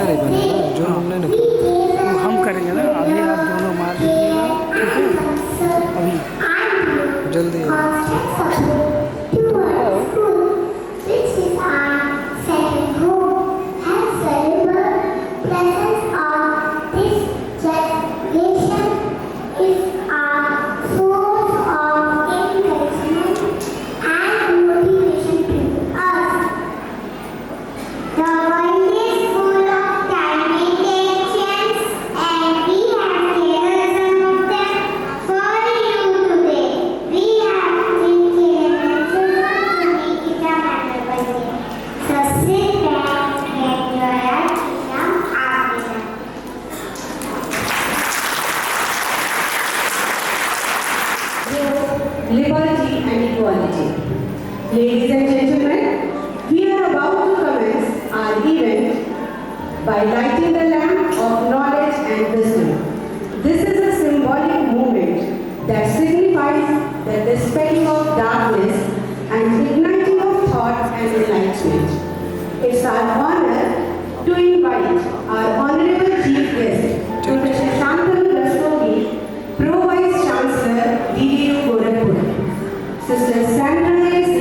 नहीं बनेगा, जो हमने नहीं वो हम करेंगे ना, अभी आप दोनों मार दीजिएगा, ठीक है? अभी जल्दी Liberty and equality. Ladies and gentlemen, we are about to commence our event by lighting the lamp of knowledge and wisdom. This is a symbolic movement that signifies the dispelling of darkness and igniting of thought and enlightenment. It's our honor to invite our honorable chief guest, Professor Shantanu Rastogi, Pro Vice Chancellor, DDU Gorakhpur, Sister Sandra A.C.,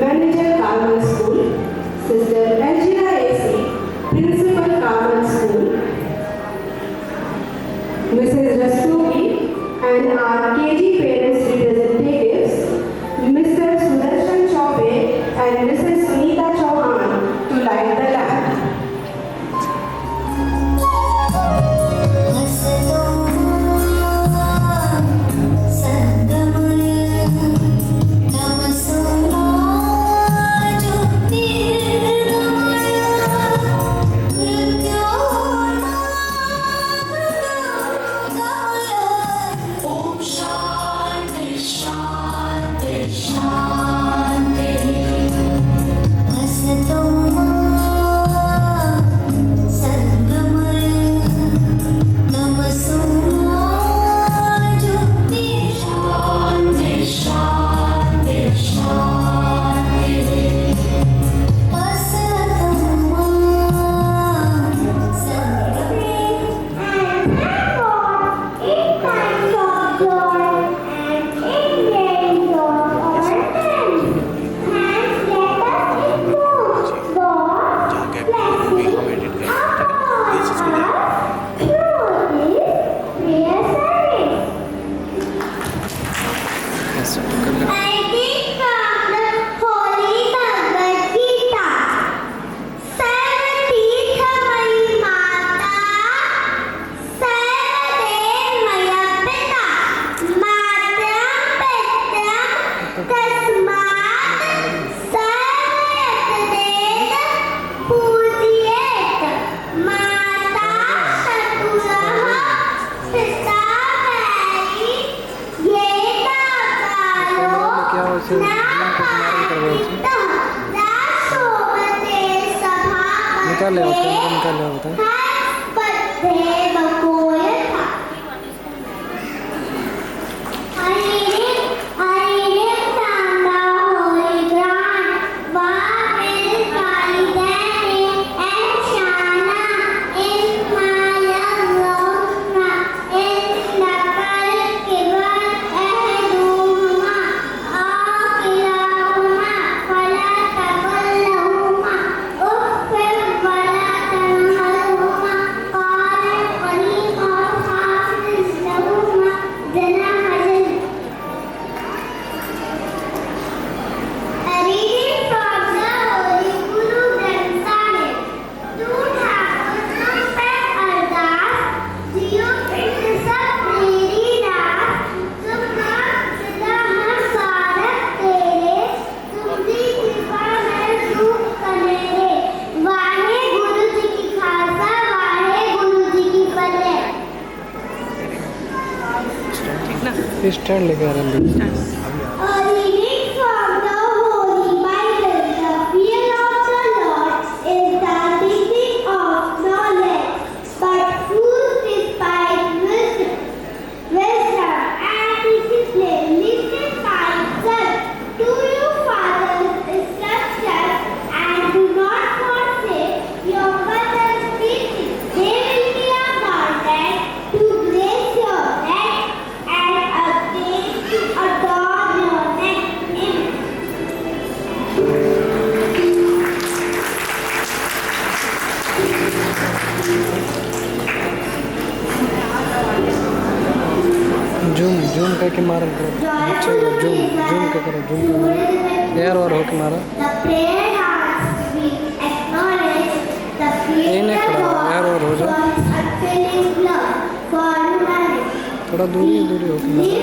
Manager Carmel School, Sister Angela A.C., Principal Carmel School, Mrs. Rastogi, and our KG parents representatives, Mr. Sudarshan Chaube and Mrs. Sunita Chauhan, to light the lamp. निकाल ले निकाल ले बताए stand लेके आ रहे हैं। Zoom zoom के करो जूम यार और होके मारो नहीं खड़ा यार और हो जाओ थोड़ा दूरी दूरी होके मारो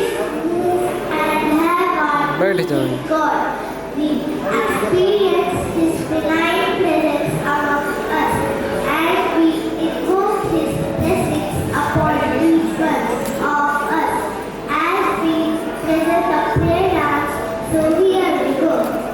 बैठ जाओ So here we go.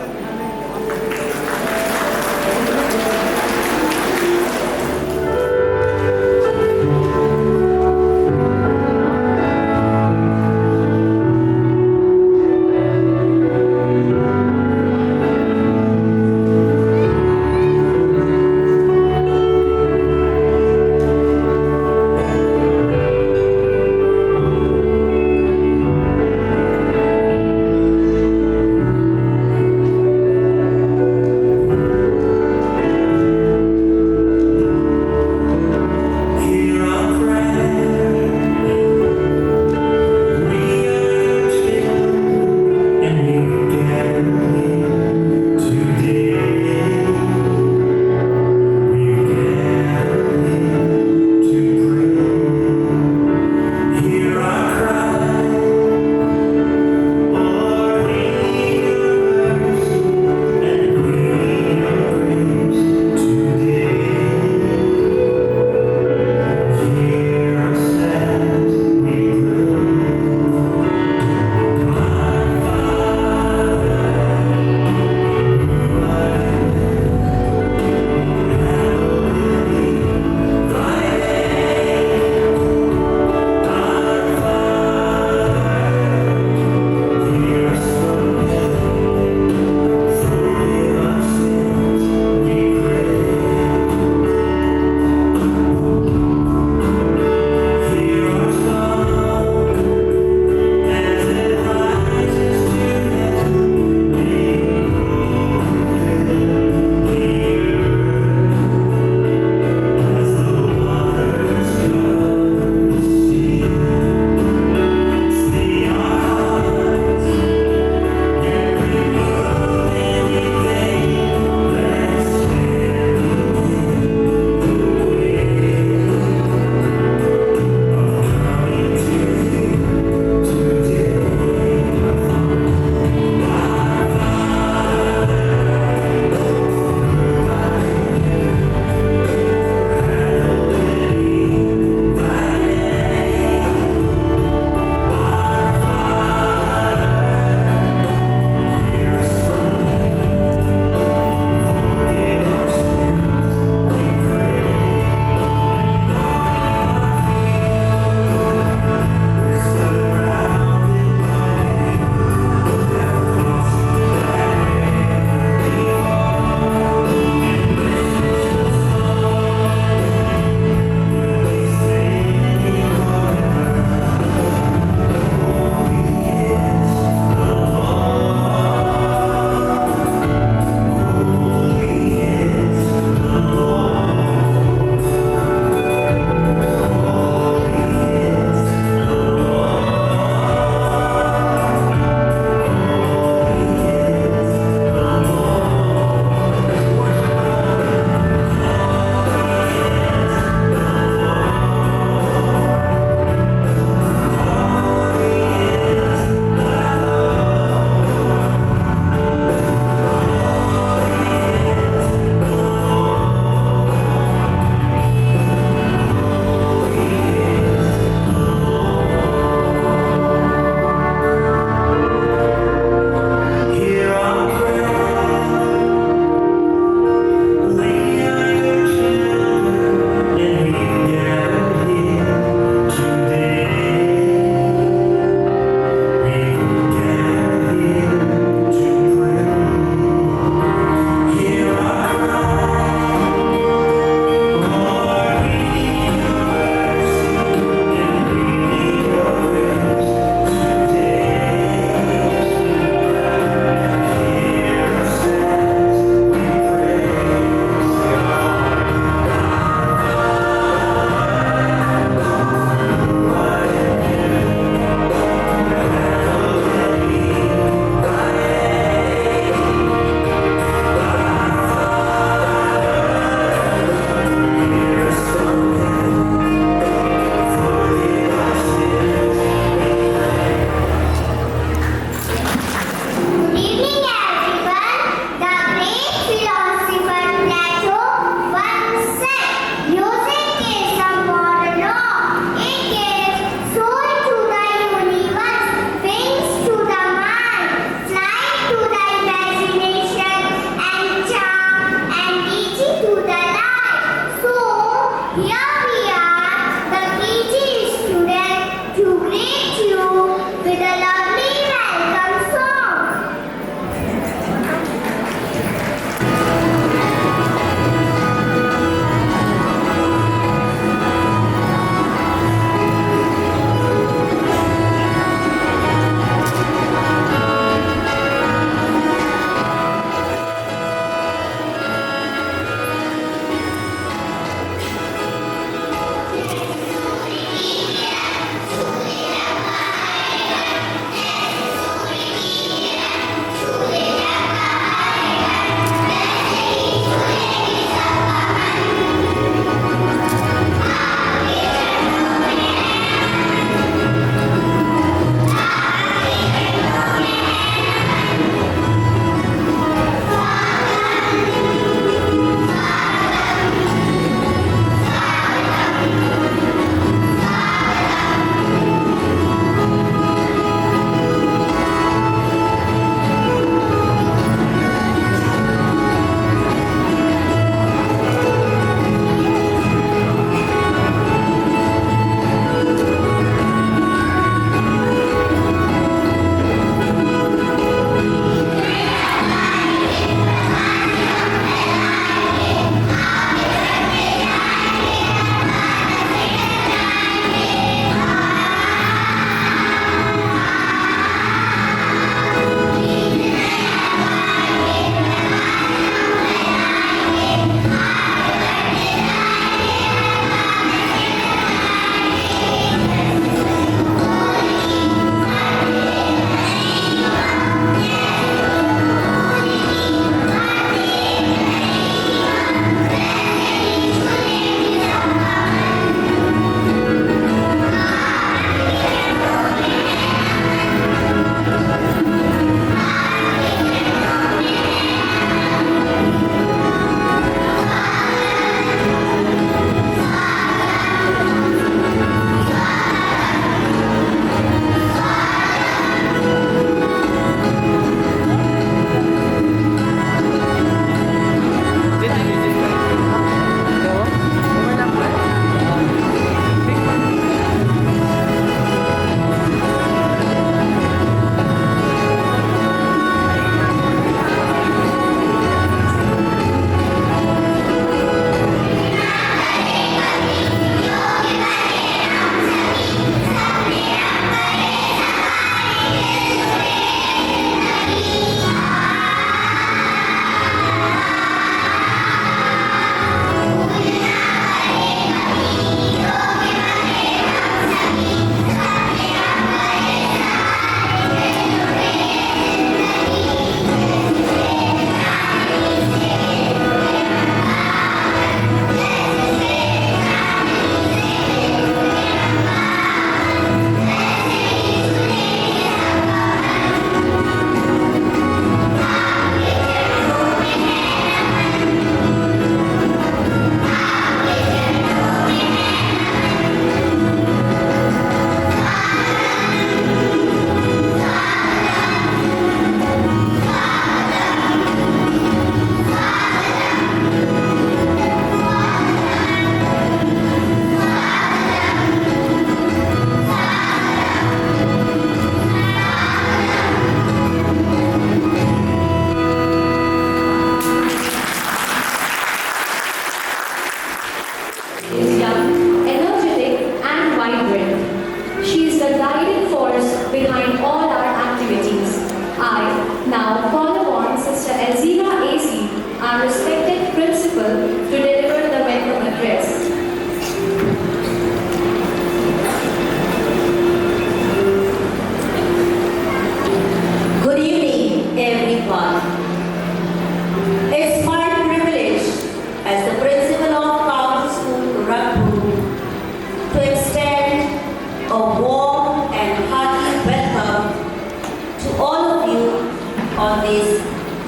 on this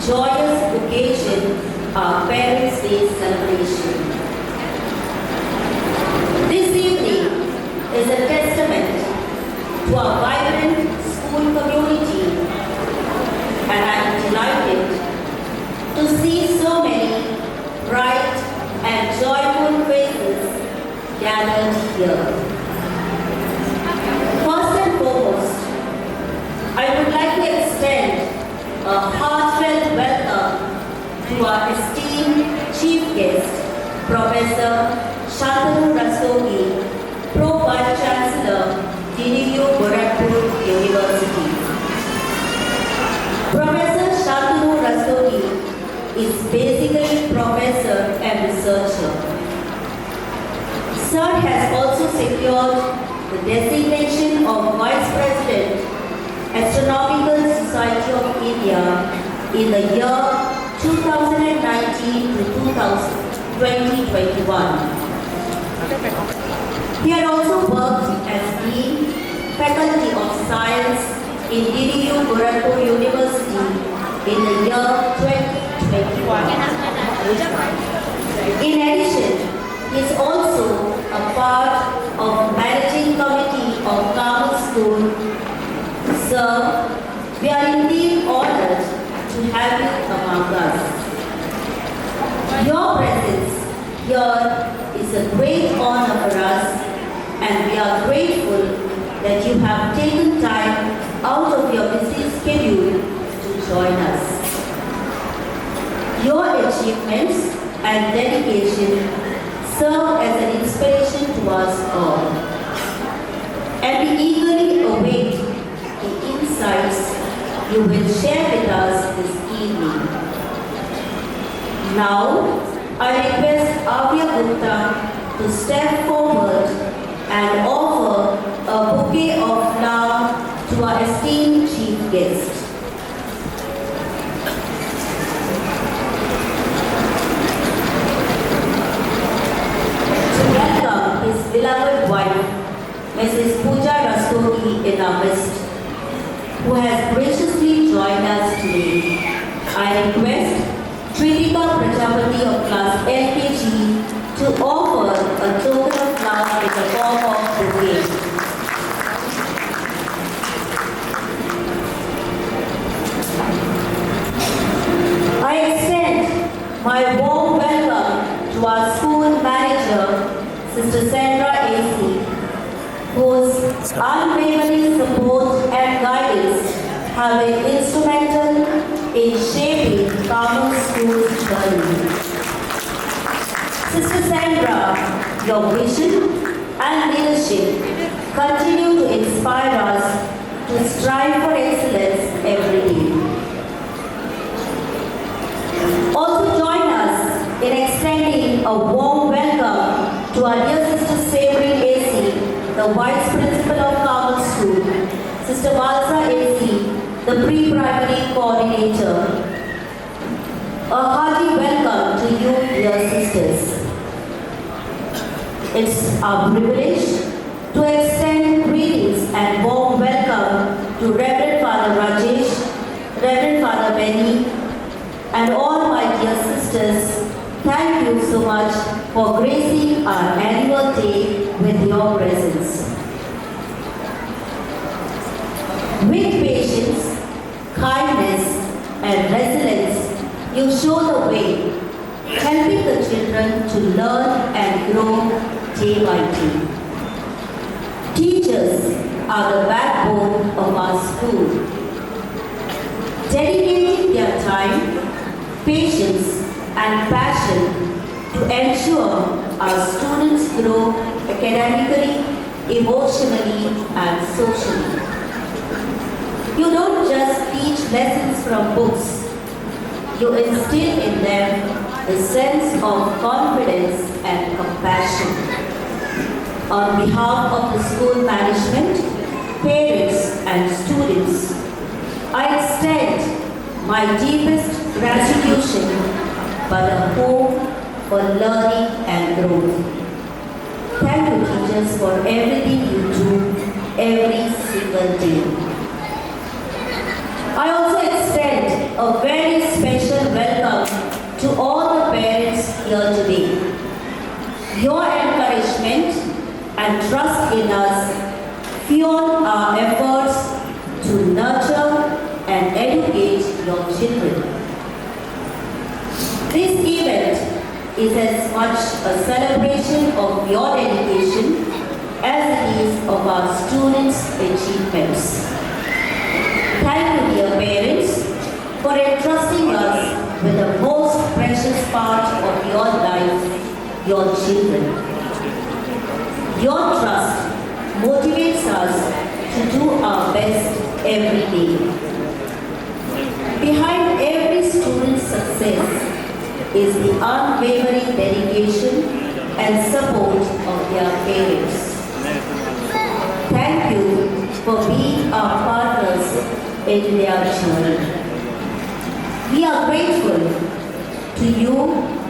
joyous occasion, our Parents' Day celebration. This evening is a testament to our vibrant school community, and I am delighted to see so many bright and joyful faces gathered here. First and foremost, I would like to extend a heartfelt welcome to our esteemed chief guest, Professor Shantanu Rastogi, Pro Vice Chancellor, DDU Gorakhpur University. Professor Shantanu Rastogi is basically professor and researcher. Sir has also secured the designation of Vice President, Astronomical Society of India in the year 2019 to 2021. He had also worked as Dean, Faculty of Science in DDU Gorakhpur University in the year 2021. In addition, he is also a part of Managing Committee of Carmel School. Sir, we are indeed honored to have you among us. Your presence here is a great honor for us, and we are grateful that you have taken time out of your busy schedule to join us. Your achievements and dedication serve as an inspiration to us all, and we eagerly await the insights you will share with us this evening. Now, I request Avya Gupta to step forward and offer a bouquet of flowers to our esteemed chief guest. To welcome his beloved wife, Mrs. Pooja Rastogi, in our midst, who has graciously joined us today. I request Tritika Prajapati of class LKG to offer a token of love in the form of bouquet. I extend my warm welcome to our school manager, Sister Sandra A.C., whose unwavering support and guidance have been instrumental in shaping Carmel School's journey. Sister Sandra, your vision and leadership continue to inspire us to strive for excellence every day. Also join us in extending a warm welcome to our dear Sister Sabrine A.C., the Vice Principal of Carmel School, Sister Valsa A.C., the Pre-Primary Coordinator. A hearty welcome to you, dear sisters. It's our privilege to extend greetings and warm welcome to Reverend Father Rajesh, Reverend Father Benny, and all my dear sisters. Thank you so much for gracing our annual day with your presence. With patience, kindness, and resilience, you show the way, helping the children to learn and grow day by day. Teachers are the backbone of our school, dedicating their time, patience, and passion to ensure our students grow academically, emotionally, and socially. You don't just teach lessons from books, you instill in them a sense of confidence and compassion. On behalf of the school management, parents, and students, I extend my deepest gratitude but a hope for learning and growth. Thank you, teachers, for everything you do every single day. I also extend a very special welcome to all the parents here today. Your encouragement and trust in us fuel our efforts to nurture and educate your children. This event is as much a celebration of your dedication as it is of our students' achievements. Thank you, dear parents, for entrusting us with the most precious part of your life, your children. Your trust motivates us to do our best every day. Behind every student's success is the unwavering dedication and support of their parents. Thank you for being our partners in their journey. We are grateful to you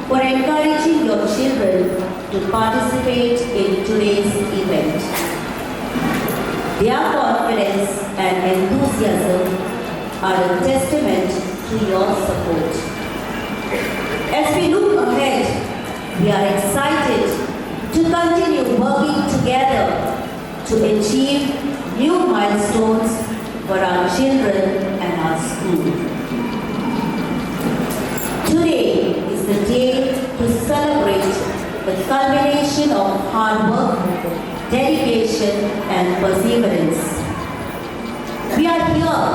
for encouraging your children to participate in today's event. Their confidence and enthusiasm are a testament to your support. As we look ahead, we are excited to continue working together to achieve new milestones for our children and our school. Today is the day to celebrate the culmination of hard work, dedication, and perseverance. We are here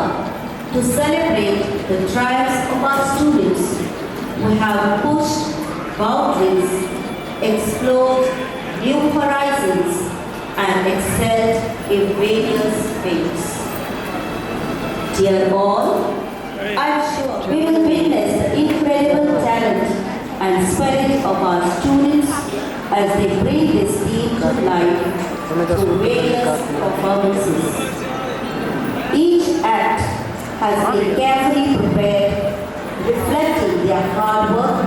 to celebrate the triumphs of our students who have pushed boundaries, explored new horizons, and excelled in various fields. Dear all, I'm sure we will witness the incredible talent and spirit of our students as they bring this theme to life through various performances. Each act has been carefully prepared, reflecting their hard work,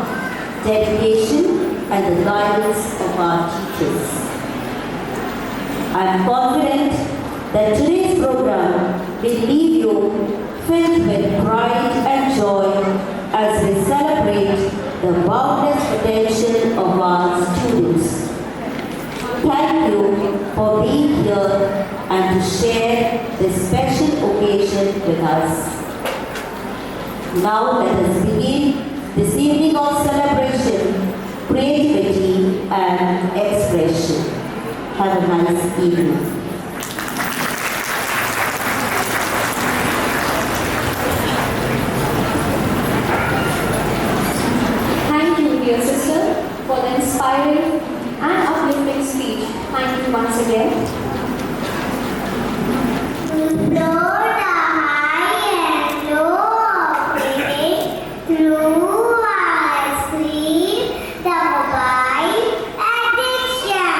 dedication, and the guidance of our teachers. I am confident that today's program will leave you filled with pride and joy as we celebrate the boundless potential of our students. Thank you for being here and to share this special occasion with us. Now let us begin this evening of celebration, creativity and expression. Have a nice evening. Thank you, dear sister, for the inspiring and uplifting speech. Thank you once again. Blow the high and low of through our screen, the mobile addiction.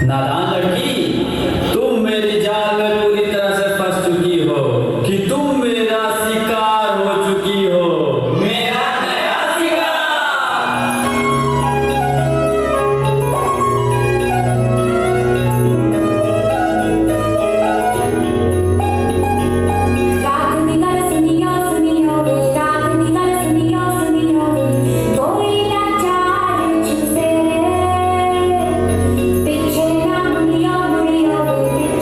नादान लड़की, तुम मेरी जाल में पूरी तरह से फंस चुकी हो कि तुम मेरा शिकार हो चुकी हो। मेरा नया शिकार। रागनी गर सुनियो सुनियो वे, रागनी गर सुनियो सुनियो वे, कोई लाचार छुसे रे, पीछे ना मुड़ियो मुड़ियो वे,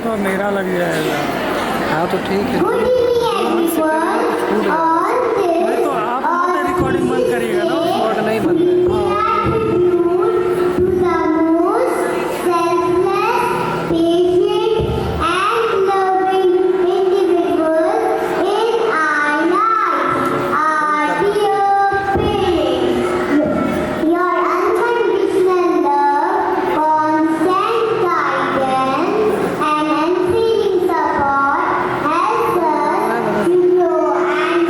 तो मेरा लग जाएगा। हाँ तो ठीक है। Good evening everyone. On this नहीं तो आप रिकॉर्डिंग बंद करिएगा ना, रिकॉर्ड नहीं बंद है। gratitude to the most selfless, patient and loving individuals in our lives, our dear parents. Your unconditional love, constant guidance and unfailing support helps us to grow and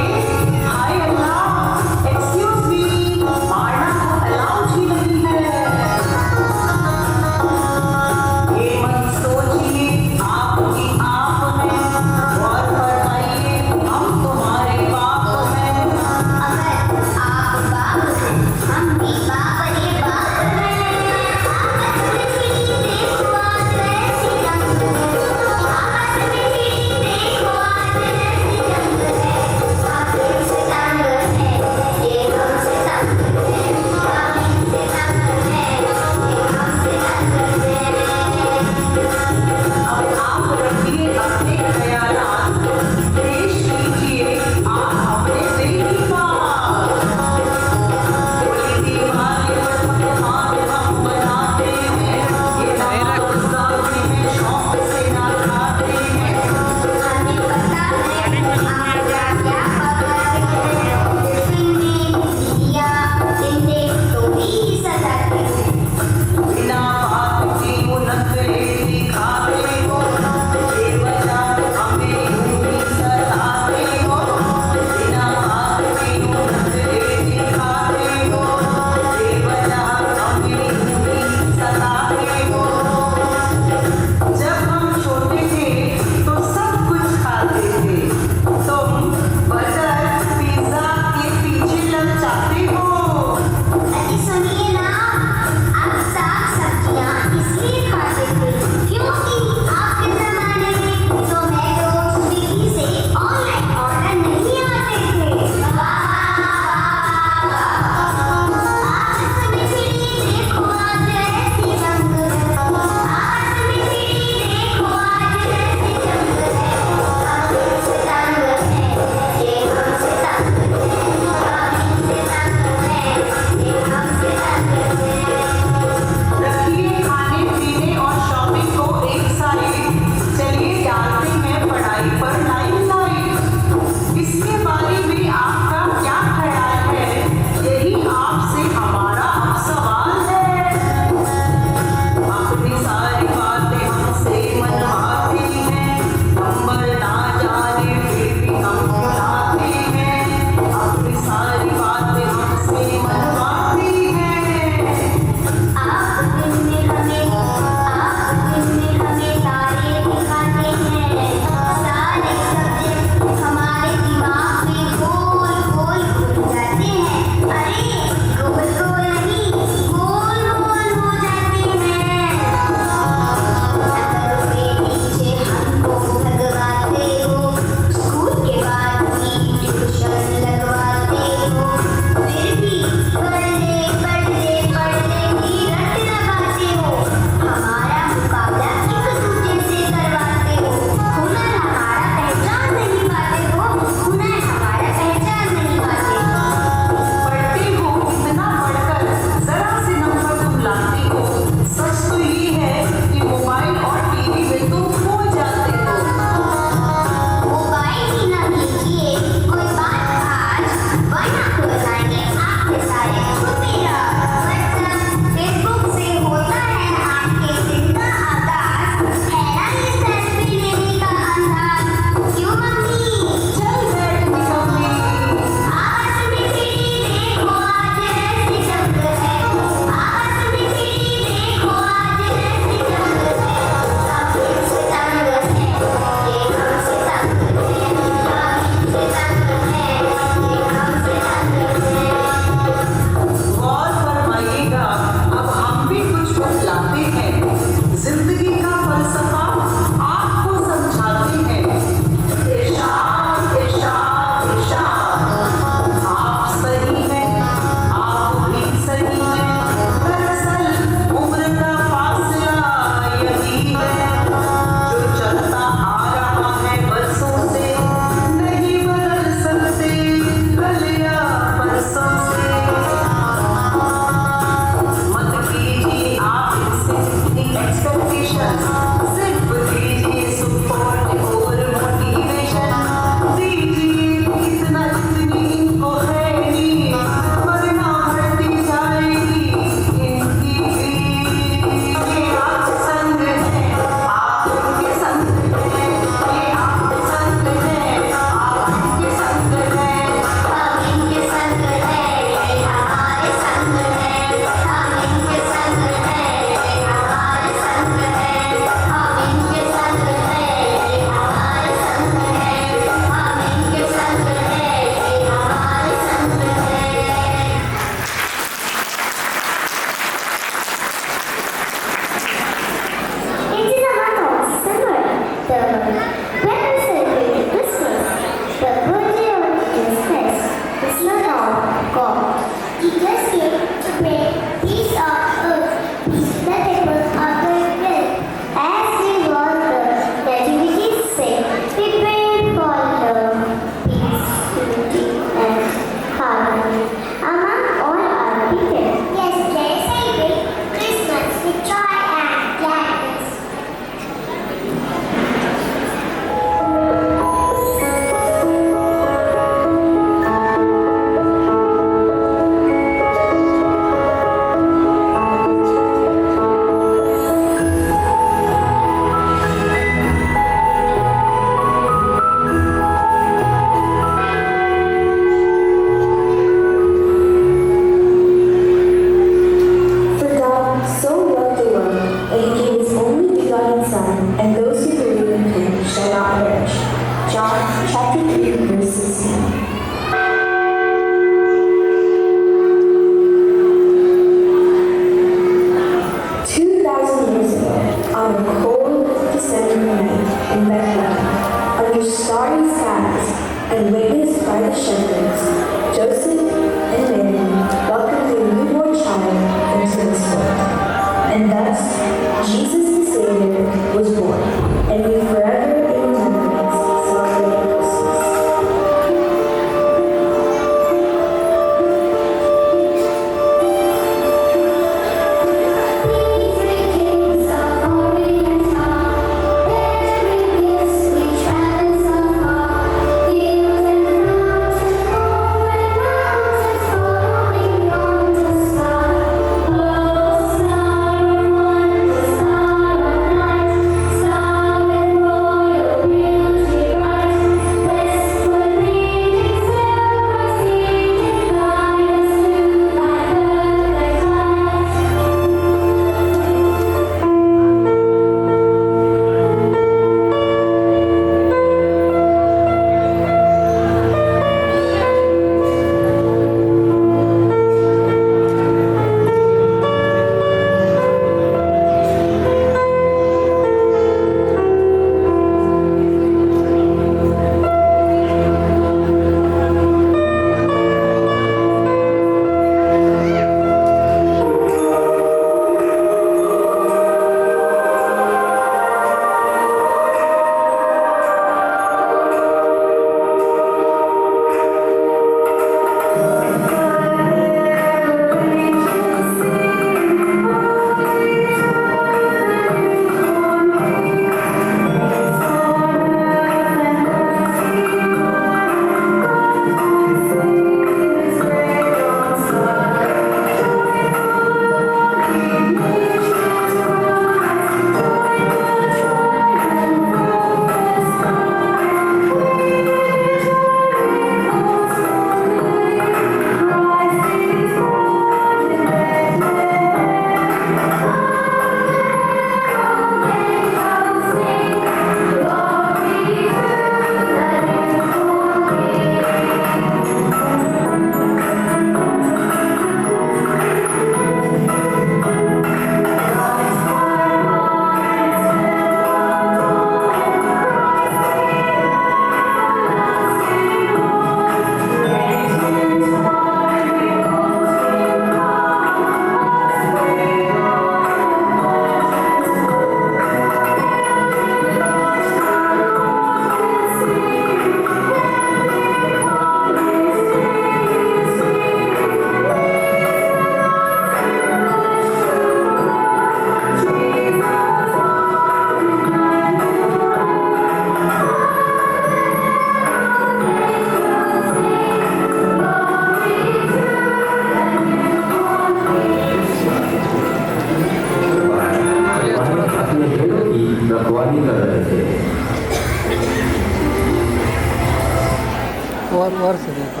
और से देखो।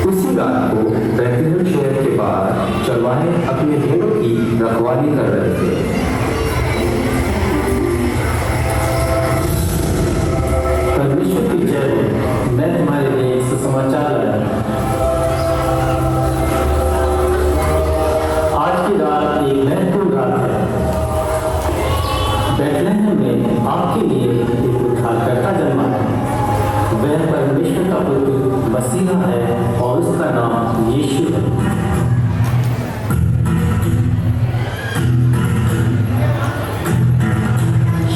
उसी रात को बैतलहम शहर के बाहर चरवाहे अपने भेड़ों की रखवाली कर रहे थे। परमेश्वर की जय हो। मैं तुम्हारे लिए एक सुसमाचार लाया हूं। आज की रात एक महत्वपूर्ण रात है। बैतलहम में आपके लिए एक उद्धारकर्ता जन्मा है। वह परमेश्वर का पुत्र मसीहा है और उसका नाम यीशु है।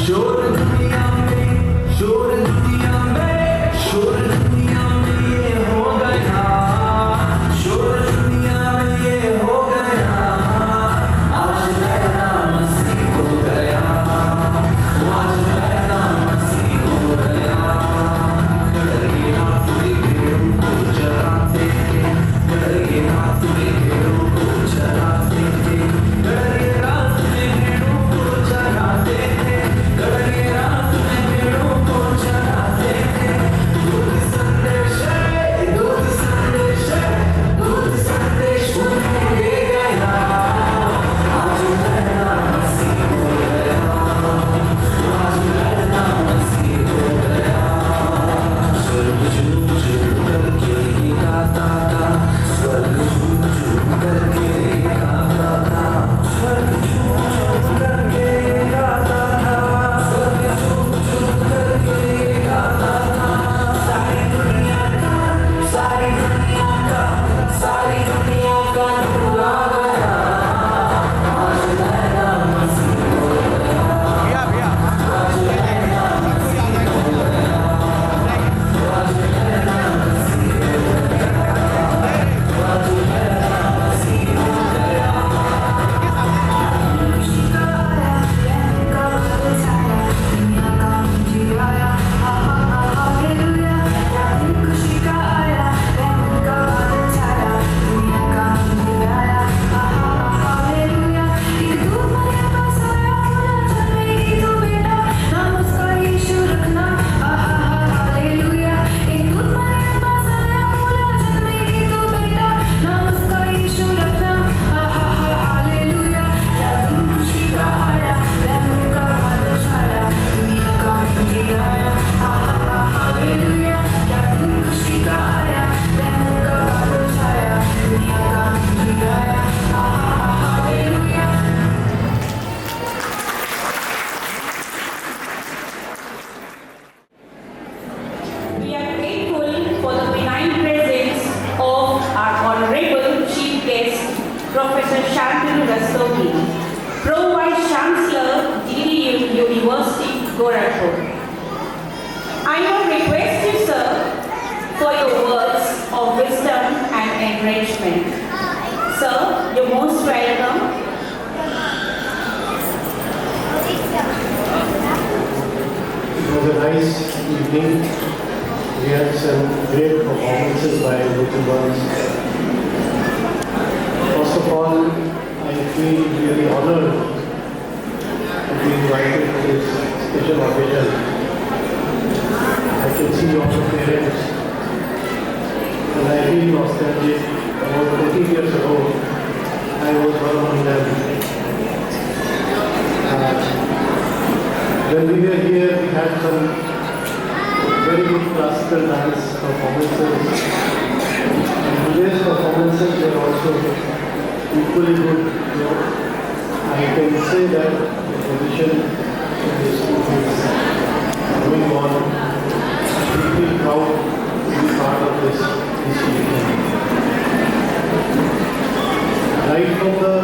शोर दुनिया में, शोर दुनिया में, शोर दुनिया में ये हो गया, शोर दुनिया में ये हो गया, आज मेरा मसीह हो गया, आज मेरा मसीह हो गया। करके हाथ में भेड़ों को चराते थे, करके हाथ में भेड़ों को चराते थे, करके रात में भेड़ों को चराते थे, करके रात में भेड़ों को चराते थे। दूत संदेश है, दूत संदेश है, दूत संदेश उन्हें ले गया, आज मेरा मसीह हो गया, आज मेरा मसीह हो गया। स्वर्ग झूम झूम करके ये गाता था, स्वर्ग झूम झूम करके ये गाता था, स्वर्ग झूम झूम करके ये गाता था, स्वर्ग झूम झूम करके ये गाता था। सारी दुनिया का, सारी दुनिया का, सारी दुनिया का नूर आ गया, आज मेरा मसीह हो गया, आज मेरा मसीह हो गया, आज मेरा मसीह हो गया, आज मेरा मसीह हो गया। खुशी का आया, प्रेम का बरसाया, दुनिया का मुझे आया, हालेलुया। खुशी का आया, प्रेम का बरसाया, दुनिया का मुझे आया, हालेलुया। एक दूत मेरे पास आया, बोला चलेगी तो बेटा, नाम उसका यीशु रखना, हालेलुया। एक दूत मेरे पास आया, बोला चलेगी तो बेटा, नाम उसका यीशु रखना, हालेलुया। खुशी का आया, प्रेम का बरसाया, दुनिया का मुझे आया, हालेलुया। खुशी का आया, प्रेम का बरसाया, दुनिया का मुझे आया, hallelujah. We are grateful for the benign presence of our Honorable Chief Guest, Professor Shantanu Rastogi, Pro Vice Chancellor, DDU University, Gorakhpur. I now request you, sir, for your words of wisdom and encouragement. Sir, you're most welcome. It was a nice evening. We had some great performances by little ones. First of all, I feel really honored to be invited to this special occasion. I can see all the parents and I feel nostalgic. About 20 years ago, I was one among them. When we were here, we had some very good classical dance performances. And today's performances were also equally good. You know, I can say that the position in the school is going on. We feel proud to be part of this evening. Right from the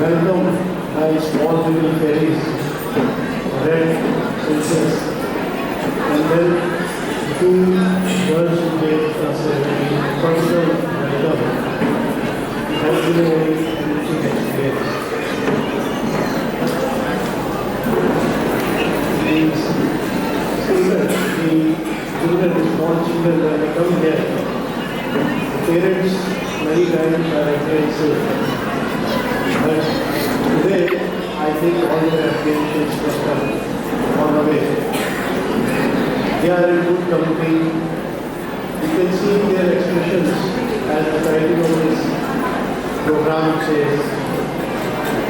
welcome by small little fairies, red princess, and then two girls who gave us a very personal welcome. It has been a very enriching experience. These children, the small children, when they come here, parents many times are apprehensive. But today, I think all the applications must have gone away. They are in good company. You can see their expressions as the title of this program says.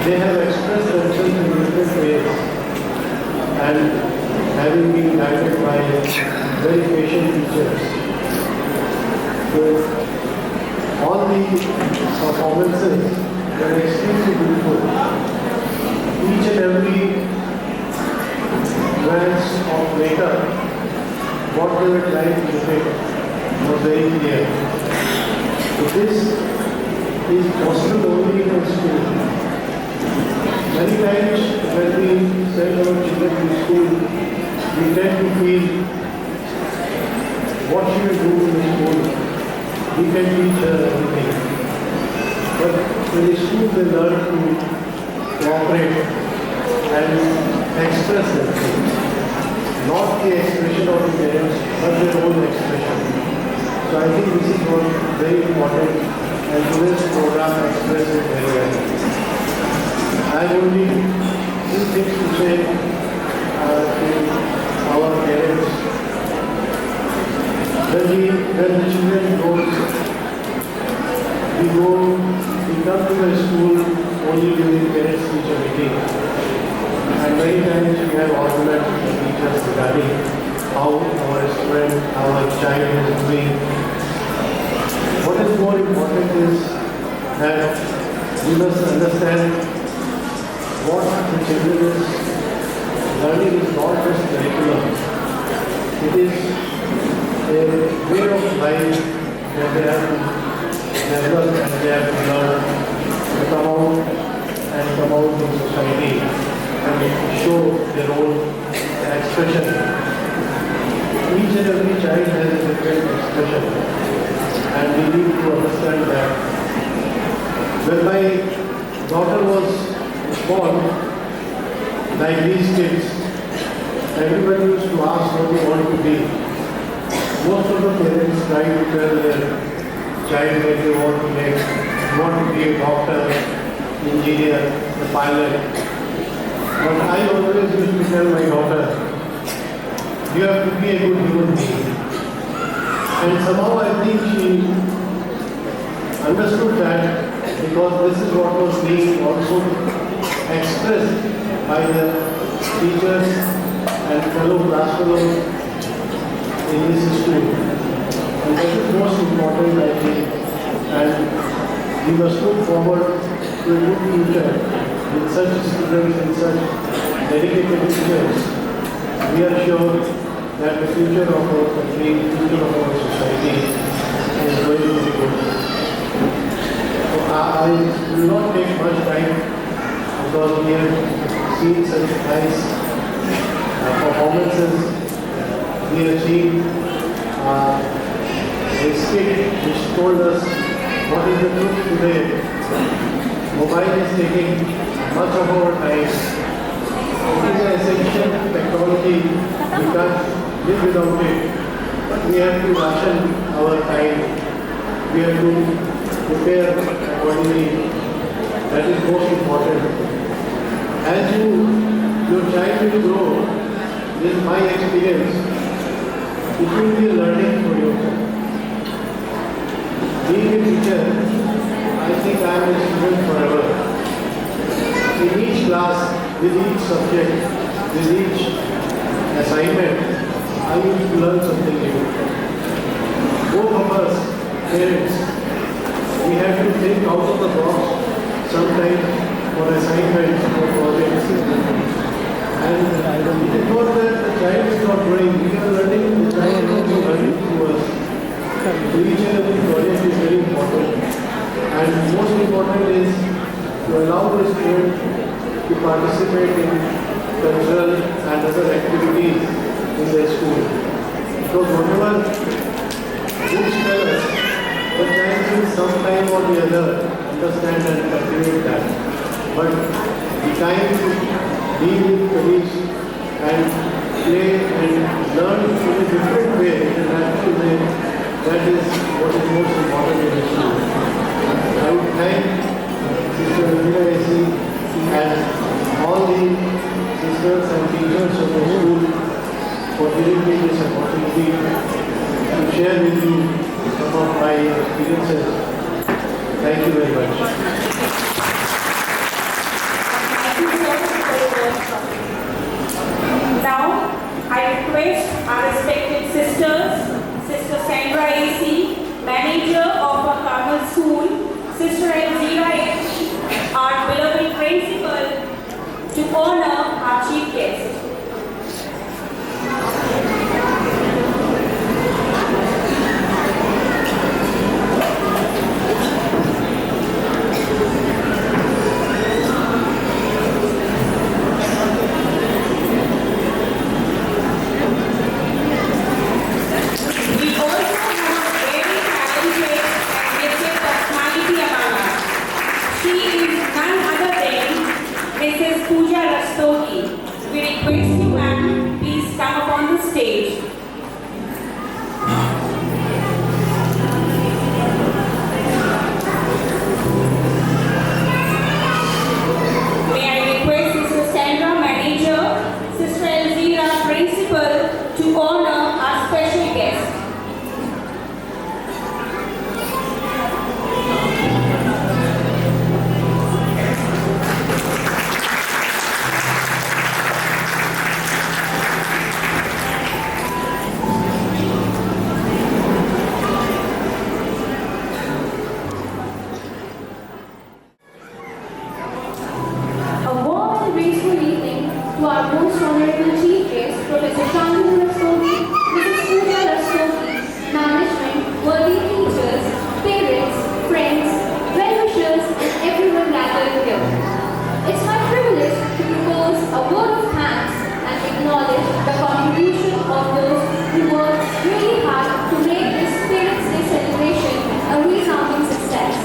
They have expressed themselves in different ways and having been guided by very patient teachers. So all the performances were extremely beautiful. Each and every glance of makeup, what they were trying to depict was very clear. So this is possible only in a school. Many times when we send our children to school, we tend to feel, what should we do in the school? We can teach her everything. But in the school they learn to cooperate and express themselves. Not the expression of the parents, but their own expression. So I think this is what very important, and today's program expresses it very well. I have only two things to say to our parents. When the children goes, we come to the school only during parents teacher meeting. And many times we have arguments with the teachers regarding how our student, our child is doing. What is more important is that we must understand what the children is learning is not just curriculum. It is a way of life that they have to develop and they have to learn to come out in society and show their own expression. Each and every child has a different expression, and we need to understand that. When my daughter was born, like these kids, everybody used to ask what they want to be. Most of the parents try to tell their child that they want to be a doctor, engineer, a pilot. But I always used to tell my daughter, you have to be a good human being. And somehow I think she understood that, because this is what was being also expressed by the teachers and fellow class fellows in this school. And that is most important, I think. And we must look forward to a good future with such students and such dedicated teachers. We are sure that the future of our country, the future of our society is going to be good. So I will not take much time, because we have seen such nice performances. We have seen a skit which told us what is the truth today. Mobile is taking much of our time. It is an essential technology. We can't live without it. But we have to ration our time. We have to prepare accordingly. That is most important. As your child will grow, this is my experience, it will be a learning for you. Being a teacher, I think I am a student forever. In each class, with each subject, with each assignment, I used to learn something new. Both of us, parents, we have to think out of the box sometimes for assignments, for projects. And it is not that the child is not growing, we are learning, the child is also learning through us. So each and every project is very important. And most important is to allow the student to participate in cultural and other activities in their school. So whatever books tell us, the child will sometime or the other understand and cultivate that. But the time to be with colleagues and play and learn in a different way, in a natural way, that is what is most important in the school. I would thank Sister Amira Esi and all sisters and teachers of the school for giving me this opportunity to share with you some of my experiences. Thank you very much. Now, I request our respected sisters, Sister Sandra AC, Manager of our Carmel School, Sister Elzira AC, our beloved Principal, to honor our Chief Guest. We also have a very talented and gifted personality among us. She is none other than Mrs. Pooja Rastogi. We request you, ma'am, please come upon the stage. May I request Sister Sandra, Manager, Sister Elzira, Principal, to honor our special guest. A warm and graceful evening to our most honorable chief guest, Professor Shantanu Rastogi, Mrs. Pooja Rastogi, management, worthy teachers, parents, friends, well-wishers, and everyone gathered here. It's my privilege to propose a word of thanks and acknowledge the contribution of those who worked really hard to make this Parents' Day celebration a resounding success.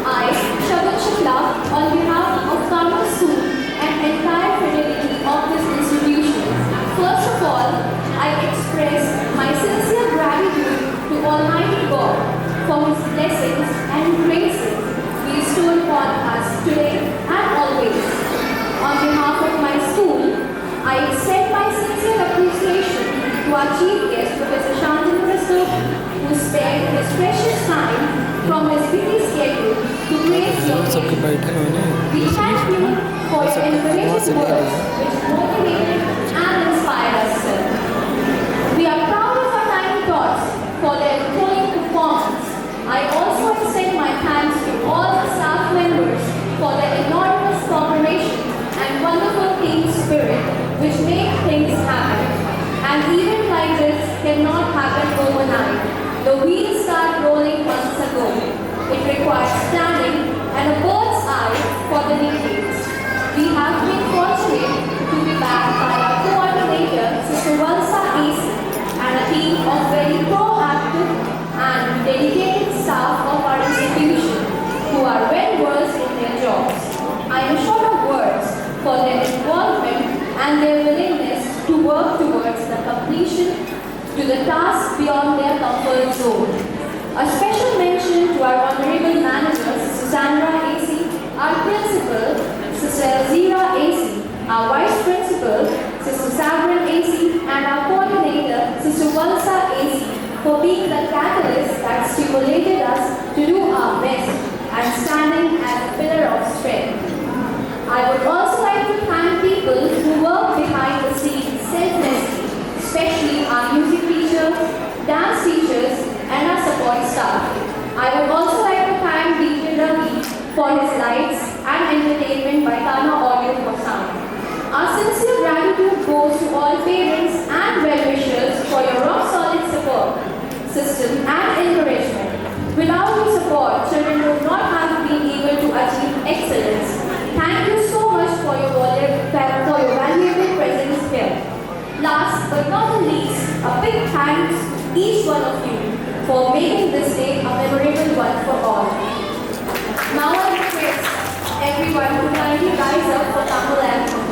I, Shabad Shukla, on behalf of Carmel School and entire fraternity of this institution, first of all, I express my sincere gratitude to Almighty God for His blessings and graces bestowed upon us today and always. On behalf of my school, I extend my sincere appreciation to our chief guest, Professor Shantanu Rastogi, who spared his precious time from his busy schedule to grace your meeting. We thank you for your encouraging words which motivated and inspired us, sir. We are proud of our tiny tots for their thrilling performance. I also extend my thanks to all the staff members for their enormous cooperation and wonderful team spirit which make things happen. An event like this cannot happen overnight. The wheels start rolling months ago. It requires planning and a bird's eye for the details. We have been fortunate to be backed by our coordinator, Sister Valsa AC, and a team of very proactive and dedicated staff of our institution who are well versed in their jobs. I am short of words for their involvement and their willingness to work towards the completion to the task beyond their comfort zone. A special mention to our Honorable Manager, Sister Sandra AC, our Principal, Sister Elzira AC, our Vice Principal, Sister Sabrin AC, and our Coordinator, Sister Valsa AC, for being the catalyst that stimulated us to do our best and standing as a pillar of strength. I would also like to thank people who work behind the scenes selflessly, especially our music teachers, dance teachers, and our support staff. I would also like to thank DJ Ravi for his lights and entertainment by Tana Audio for sound. Our sincere gratitude goes to all parents and well-wishers for your rock-solid support system and encouragement. Without your support, children would not have been able to achieve excellence. Thank you so much for your valuable presence here. Last but not the least, a big thanks to each one of you for making this day a memorable one for all. Now I request everyone to kindly rise up for Tamil anthem.